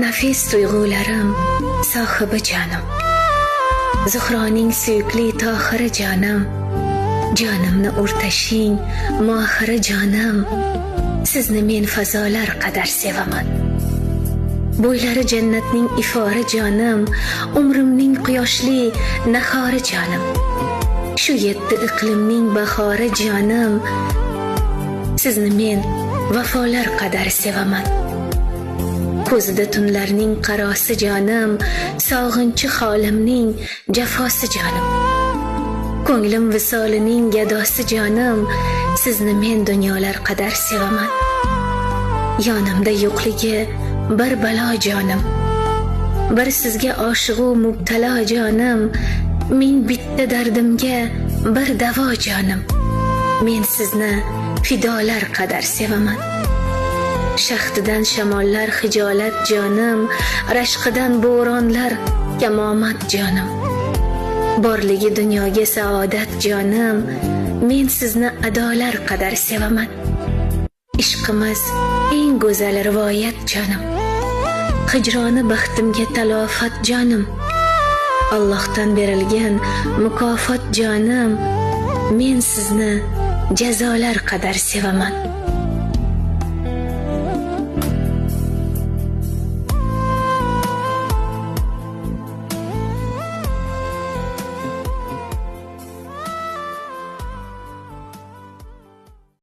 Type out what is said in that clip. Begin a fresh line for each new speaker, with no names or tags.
nafis tuyg'ularim sohibi jonim, Zuhroning suyukli tohiri jonim, jonimni o'rtashing mohiri jonim, sizni men fazolar qadar sevaman. Bo'ylari jannatning ifori jonim, umrimning quyoshli nahori jonim, shu 7 iqlimning bahori jonim, sizni men vafolar qadar sevaman. Ko'zida tunlarning qarosi jonim, sog'inchi holimning jafosi jonim, ko'nglim visolining gadosi jonim, sizni men dunyolar qadar sevaman. Yonimda yo'qligi bir balo jonim, bir sizga oshiqu mubtalo jonim, men bitta dardimga bir davo jonim, men sizni fidolar qadar sevaman. Shahtidan shamollar hijolat jonim, rashqidan bo'ronlar kamomat jonim, borligi dunyoga saodat jonim, men sizni adolar qadar sevaman. Ishqimiz eng go'zal rivoyat jonim, hijroni baxtimga talofat jonim, Allohdan berilgan mukofot jonim, men sizni jazolar qadar sevaman.